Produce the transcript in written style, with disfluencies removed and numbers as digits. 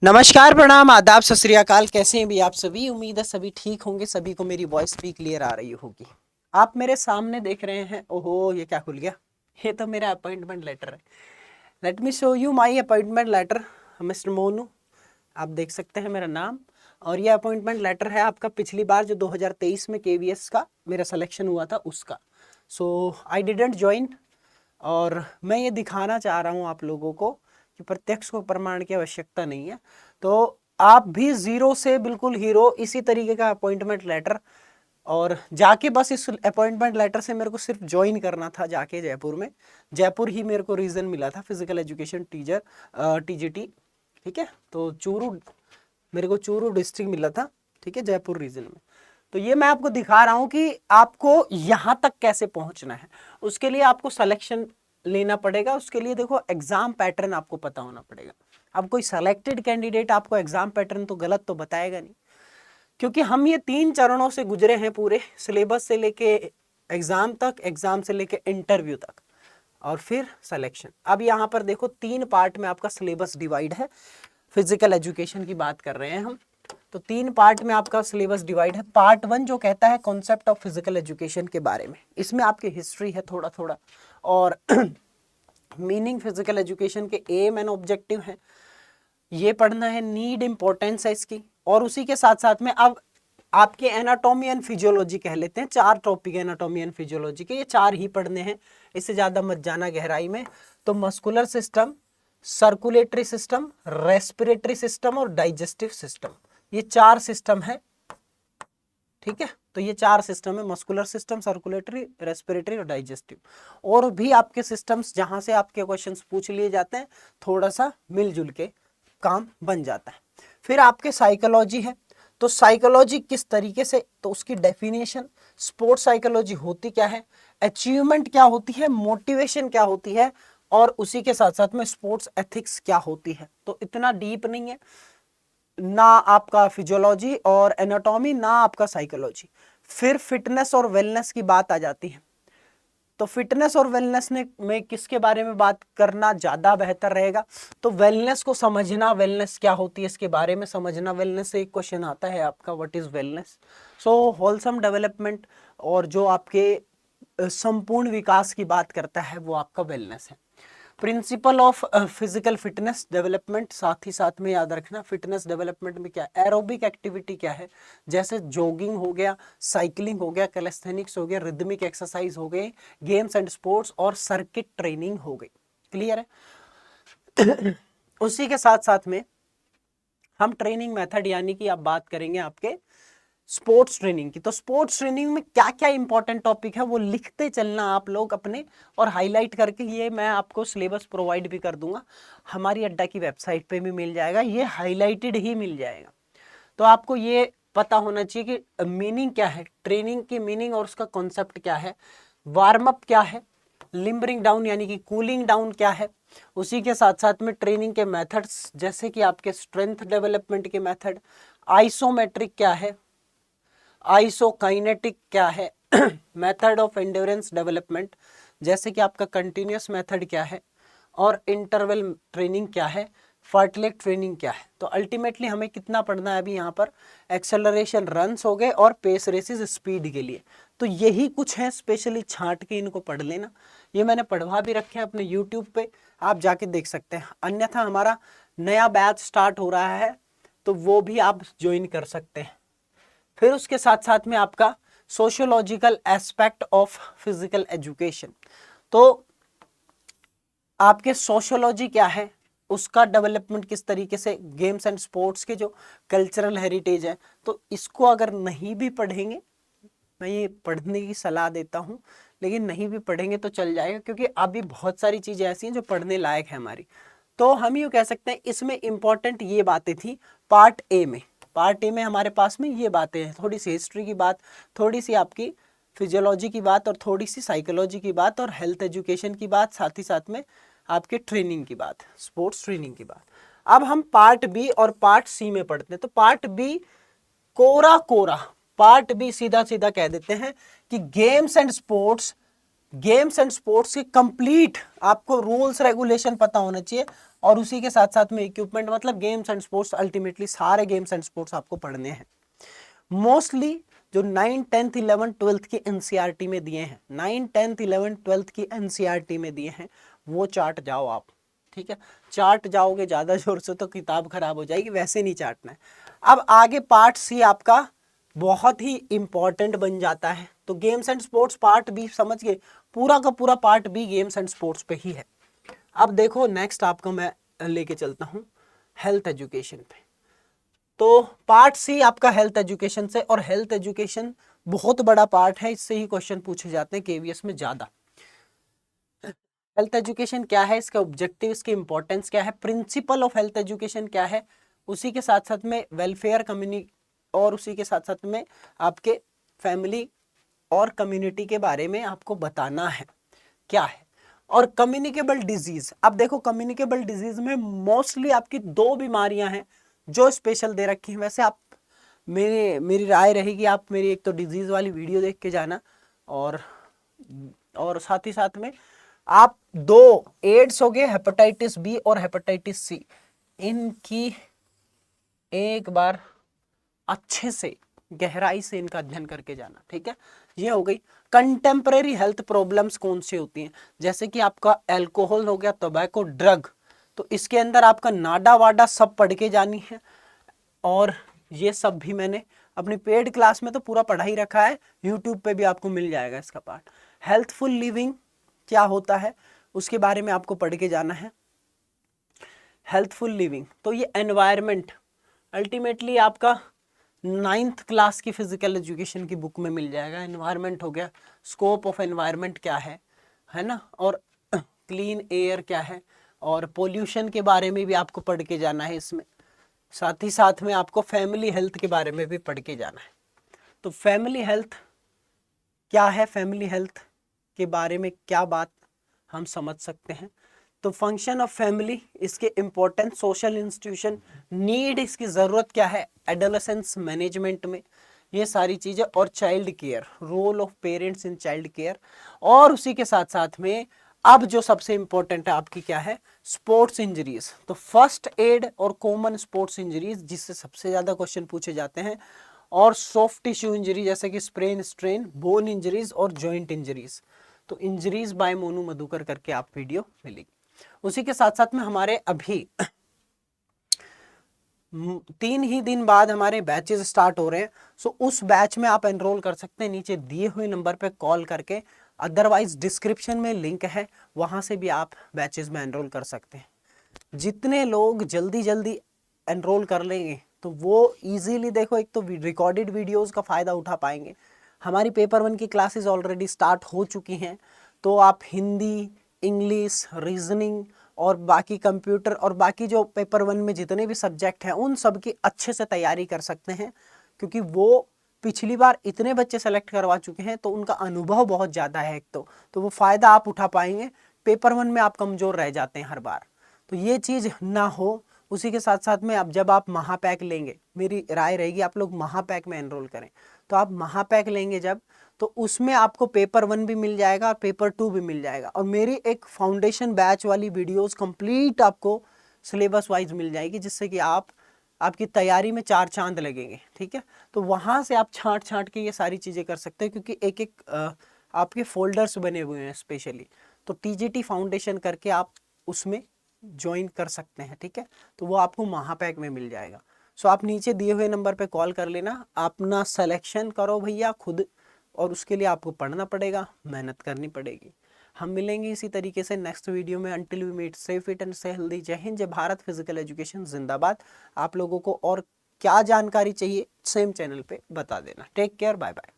नमस्कार, प्रणाम, आदाब, सत श्री अकाल। कैसे हैं भी आप सभी? उम्मीद है सभी ठीक होंगे। सभी को मेरी वॉइस भी क्लियर आ रही होगी। आप मेरे सामने देख रहे हैं, ओहो ये क्या खुल गया, ये तो मेरा अपॉइंटमेंट लेटर है। Let me show you my appointment letter, mister Monu. आप देख सकते हैं मेरा नाम, और ये अपॉइंटमेंट लेटर है आपका पिछली बार जो 2023 में केवीएस का मेरा सिलेक्शन हुआ था उसका। सो आई डिडंट ज्वाइन, और मैं ये दिखाना चाह रहा हूँ आप लोगों को कि प्रत्यक्ष को प्रमाण की आवश्यकता नहीं है। तो आप भी जीरो से बिल्कुल हीरो, इसी तरीके का अपॉइंटमेंट लेटर, और जाके बस इस अपॉइंटमेंट लेटर से मेरे को सिर्फ ज्वाइन करना था जाके जयपुर में। जयपुर ही मेरे को रीजन मिला था, फिजिकल एजुकेशन टीचर, टीजीटी। ठीक है, तो चूरू, मेरे को चूरू डिस्ट्रिक्ट मिला था। ठीक है, जयपुर रीजन में। तो ये मैं आपको दिखा रहा हूं कि आपको यहां तक कैसे पहुंचना है। उसके लिए आपको सिलेक्शन लेना पड़ेगा। उसके लिए देखो एग्जाम पैटर्न आपको पता होना पड़ेगा। अब कोई सेलेक्टेड कैंडिडेट आपको एग्जाम पैटर्न तो गलत तो बताएगा नहीं, क्योंकि हम ये 3 चरणों से गुजरे हैं पूरे, सिलेबस से लेके एग्जाम तक, एग्जाम से लेके इंटरव्यू तक, और फिर सिलेक्शन। अब यहाँ पर देखो 3 पार्ट में आपका सिलेबस डिवाइड है। फिजिकल एजुकेशन की बात कर रहे हैं हम, तो 3 पार्ट में आपका सिलेबस डिवाइड है। पार्ट 1 जो कहता है कॉन्सेप्ट ऑफ फिजिकल एजुकेशन के बारे में, इसमें आपकी हिस्ट्री है थोड़ा थोड़ा, और मीनिंग फिजिकल एजुकेशन के एम एंड ऑब्जेक्टिव है, ये पढ़ना है। नीड इंपॉर्टेंस है इसकी, और उसी के साथ साथ में अब आपके एनाटॉमी एंड फिजियोलॉजी कह लेते हैं। 4 टॉपिक एनाटॉमी एंड फिजियोलॉजी के, ये 4 ही पढ़ने हैं, इससे ज्यादा मत जाना गहराई में। तो muscular system, circulatory system, respiratory system और डाइजेस्टिव सिस्टम, ये 4 सिस्टम है। ठीक है, तो ये 4 सिस्टम है, मस्कुलर सिस्टम, सर्कुलेटरी, रेस्पिरेटरी और डाइजेस्टिव। और भी आपके सिस्टम्स जहां से आपके क्वेश्चंस पूछ लिए जाते हैं, थोड़ा सा मिलजुल के काम बन जाता है। फिर आपके साइकोलॉजी है, तो साइकोलॉजी किस तरीके से, तो उसकी डेफिनेशन, स्पोर्ट्स साइकोलॉजी होती क्या है, अचीवमेंट क्या होती है, मोटिवेशन क्या होती है, और उसी के साथ साथ में स्पोर्ट्स एथिक्स क्या होती है। तो इतना डीप नहीं है ना आपका फिजियोलॉजी और एनाटॉमी, ना आपका साइकोलॉजी। फिर फिटनेस और वेलनेस की बात आ जाती है। तो फिटनेस और वेलनेस में किसके बारे में बात करना ज्यादा बेहतर रहेगा, तो वेलनेस को समझना, वेलनेस क्या होती है इसके बारे में समझना। वेलनेस से एक क्वेश्चन आता है आपका, what is wellness. So wholesome development, और जो आपके संपूर्ण विकास की बात करता है वो आपका वेलनेस है। Principle of physical fitness development, साथ ही साथ में याद रखना फिटनेस डेवलपमेंट में क्या है, एरोबिक एक्टिविटी क्या है, जैसे जॉगिंग हो गया, साइकिलिंग हो गया, कैलेस्थेनिक्स हो गया, रिदमिक एक्सरसाइज हो गए, गेम्स एंड स्पोर्ट्स और सर्किट ट्रेनिंग हो गई। क्लियर है? उसी के साथ साथ में हम ट्रेनिंग मेथड यानी कि आप बात करेंगे आपके स्पोर्ट्स ट्रेनिंग की। तो स्पोर्ट्स ट्रेनिंग में क्या क्या इंपॉर्टेंट टॉपिक है वो लिखते चलना आप लोग अपने, और हाईलाइट करके ये मैं आपको सिलेबस प्रोवाइड भी कर दूंगा, हमारी अड्डा की वेबसाइट पे भी मिल जाएगा, ये हाईलाइटेड ही मिल जाएगा। तो आपको ये पता होना चाहिए कि मीनिंग क्या है, ट्रेनिंग की मीनिंग और उसका कॉन्सेप्ट क्या है, वार्म अप क्या है, लिम्बरिंग डाउन यानी कि कूलिंग डाउन क्या है, उसी के साथ साथ में ट्रेनिंग के मेथड्स जैसे कि आपके स्ट्रेंथ डेवलपमेंट के मेथड, आइसोमेट्रिक क्या है, आइसोकाइनेटिक क्या है, मेथड ऑफ एंड्योरेंस डेवलपमेंट जैसे कि आपका कंटिन्यूअस मेथड क्या है, और इंटरवल ट्रेनिंग क्या है, फर्टलेट ट्रेनिंग क्या है। तो अल्टीमेटली हमें कितना पढ़ना है अभी यहाँ पर, एक्सेलरेशन रन्स हो गए और पेस रेसेस स्पीड के लिए। तो यही कुछ है, स्पेशली छांट के इनको पढ़ लेना। ये मैंने पढ़वा भी रखे हैं अपने यूट्यूब पे, आप जाके देख सकते हैं। अन्यथा हमारा नया बैच स्टार्ट हो रहा है, तो वो भी आप ज्वाइन कर सकते हैं। फिर उसके साथ साथ में आपका sociological aspect of physical education, तो आपके सोशियोलॉजी क्या है, उसका डेवलपमेंट किस तरीके से, गेम्स एंड स्पोर्ट्स के जो कल्चरल हेरिटेज है, तो इसको अगर नहीं भी पढ़ेंगे, मैं ये पढ़ने की सलाह देता हूँ, लेकिन नहीं भी पढ़ेंगे तो चल जाएगा, क्योंकि अभी बहुत सारी चीजें ऐसी हैं जो पढ़ने लायक है हमारी। तो हम यूँ कह सकते हैं इसमें इंपॉर्टेंट ये बातें थी पार्ट ए में। पार्ट ए में हमारे पास में ये बातें हैं, थोड़ी सी हिस्ट्री की बात, थोड़ी सी आपकी फिजियोलॉजी की बात, और थोड़ी सी साइकोलॉजी की बात, और हेल्थ एजुकेशन की बात, साथ ही साथ में आपके ट्रेनिंग की बात, स्पोर्ट्स ट्रेनिंग की बात। अब हम पार्ट बी और पार्ट सी में पढ़ते हैं। तो पार्ट बी कोरा कोरा, पार्ट बी सीधा सीधा कह देते हैं कि games and sports, games and sports के कंप्लीट आपको रूल्स रेगुलेशन पता होना चाहिए, और उसी के साथ साथ में इक्विपमेंट, मतलब गेम्स एंड स्पोर्ट्स, अल्टीमेटली सारे गेम्स एंड स्पोर्ट्स आपको पढ़ने हैं। मोस्टली जो 9, 10th, 11th, 12th की एनसीईआरटी में दिए हैं, 9, 10th, 11th, 12th की एनसीईआरटी में दिए हैं, वो चार्ट जाओ आप, ठीक है। चार्ट जाओगे ज़्यादा जोर से तो किताब खराब हो जाएगी, वैसे नहीं चाटना है। अब आगे पार्ट सी आपका बहुत ही इंपॉर्टेंट बन जाता है। तो games and sports part B समझ गए, पूरा का पूरा part B games and sports पे ही है। अब देखो नेक्स्ट आपको मैं लेके चलता हूँ हेल्थ एजुकेशन पे। तो पार्ट सी आपका हेल्थ एजुकेशन से, और हेल्थ एजुकेशन बहुत बड़ा पार्ट है, इससे ही क्वेश्चन पूछे जाते हैं केवीएस में ज्यादा। हेल्थ एजुकेशन क्या है, इसका ऑब्जेक्टिव, इसकी इंपॉर्टेंस क्या है, प्रिंसिपल ऑफ हेल्थ एजुकेशन क्या है, उसी के साथ साथ में वेलफेयर कम्युनिटी, और उसी के साथ साथ में आपके फैमिली और कम्युनिटी के बारे में आपको बताना है क्या है। और कम्युनिकेबल डिजीज, अब देखो कम्युनिकेबल डिजीज में मोस्टली आपकी 2 बीमारियां हैं जो स्पेशल दे रखी हैं। वैसे आप मेरी राय रहेगी आप मेरी एक तो डिजीज वाली वीडियो देख के जाना, और साथ ही साथ में आप 2 एड्स हो गए, हेपेटाइटिस बी और हेपेटाइटिस सी, इनकी एक बार अच्छे से गहराई से इनका अध्ययन करके जाना, ठीक है। ये हो गई। कंटेम्परेरी हेल्थ प्रॉब्लम्स कौन सी होती हैं, जैसे कि आपका अल्कोहल हो गया, टोबैको, ड्रग, तो इसके अंदर आपका नाडा वाडा सब पढ़ के जानी है। और ये सब भी मैंने अपनी पेड क्लास में तो पूरा पढ़ा ही रखा है, यूट्यूब पे भी आपको मिल जाएगा इसका पार्ट। हेल्थफुल लिविंग क्या होता है उसके बारे में आपको पढ़ के जाना है। हेल्थफुल लिविंग तो ये एनवायरनमेंट, अल्टीमेटली आपका 9th क्लास की फिजिकल एजुकेशन की बुक में मिल जाएगा। एनवायरनमेंट हो गया, स्कोप ऑफ एनवायरनमेंट क्या है ना, और क्लीन एयर क्या है, और पोल्यूशन के बारे में भी आपको पढ़ के जाना है इसमें। साथ ही साथ में आपको फैमिली हेल्थ के बारे में भी पढ़ के जाना है। तो फैमिली हेल्थ क्या है, फैमिली हेल्थ के बारे में क्या बात हम समझ सकते हैं। तो फंक्शन ऑफ फैमिली, इसके इंपॉर्टेंस, सोशल इंस्टीट्यूशन, नीड, इसकी ज़रूरत क्या है एडोलेसेंस मैनेजमेंट में, ये सारी चीज़ें, और child care, role of parents in child care, और उसी के साथ साथ में अब जो सबसे इंपॉर्टेंट है आपकी क्या है, स्पोर्ट्स इंजरीज। तो फर्स्ट एड और कॉमन स्पोर्ट्स इंजरीज, जिससे सबसे ज़्यादा क्वेश्चन पूछे जाते हैं, और सॉफ्ट टिश्यू इंजरी जैसे कि स्प्रेन, स्ट्रेन, बोन इंजरीज और जॉइंट इंजरीज। तो इंजरीज बाय मोनू मधुकर करके आप वीडियो मिलेगी। उसी के साथ साथ में हमारे अभी 3 ही दिन बाद हमारे बैचेस स्टार्ट हो रहे हैं। सो उस बैच में आप एनरोल कर सकते हैं नीचे दिए हुए नंबर पे कॉल करके, अदरवाइज डिस्क्रिप्शन में लिंक है, वहां से भी आप बैचेस में एनरोल कर सकते हैं। जितने लोग जल्दी जल्दी एनरोल कर लेंगे तो वो इजीली, देखो एक तो रिकॉर्डेड वीडियोस का फ़ायदा उठा पाएंगे। हमारी पेपर 1 की क्लासेस ऑलरेडी स्टार्ट हो चुकी हैं, तो आप हिंदी, इंग्लिश, रीजनिंग और बाकी कंप्यूटर और बाकी जो पेपर 1 में जितने भी सब्जेक्ट हैं उन सब की अच्छे से तैयारी कर सकते हैं, क्योंकि वो पिछली बार इतने बच्चे सेलेक्ट करवा चुके हैं तो उनका अनुभव बहुत ज़्यादा है एक तो वो फ़ायदा आप उठा पाएंगे। पेपर 1 में आप कमज़ोर रह जाते हैं हर बार, तो ये चीज़ ना हो। उसी के साथ साथ में अब जब आप महापैक लेंगे, मेरी राय रहेगी आप लोग महापैक में एनरोल करें। तो आप महापैक लेंगे जब, तो उसमें आपको पेपर 1 भी मिल जाएगा और पेपर 2 भी मिल जाएगा, और मेरी एक फाउंडेशन बैच वाली वीडियोस कंप्लीट आपको सिलेबस वाइज मिल जाएगी, जिससे कि आपकी तैयारी में 4 चांद लगेंगे, ठीक है। तो वहाँ से आप छांट छांट के ये सारी चीज़ें कर सकते हैं, क्योंकि एक एक आपके फोल्डर्स बने हुए हैं स्पेशली। तो टीजीटी फाउंडेशन करके आप उसमें ज्वाइन कर सकते हैं, ठीक है। तो वो आपको महापैक में मिल जाएगा। सो आप नीचे दिए हुए नंबर पे कॉल कर लेना, अपना सिलेक्शन करो भैया खुद, और उसके लिए आपको पढ़ना पड़ेगा, मेहनत करनी पड़ेगी। हम मिलेंगे इसी तरीके से नेक्स्ट वीडियो में। Until we meet, stay fit and stay healthy. जय हिंद, जय भारत, फिजिकल एजुकेशन जिंदाबाद। आप लोगों को और क्या जानकारी चाहिए सेम चैनल पे बता देना। Take care, bye bye.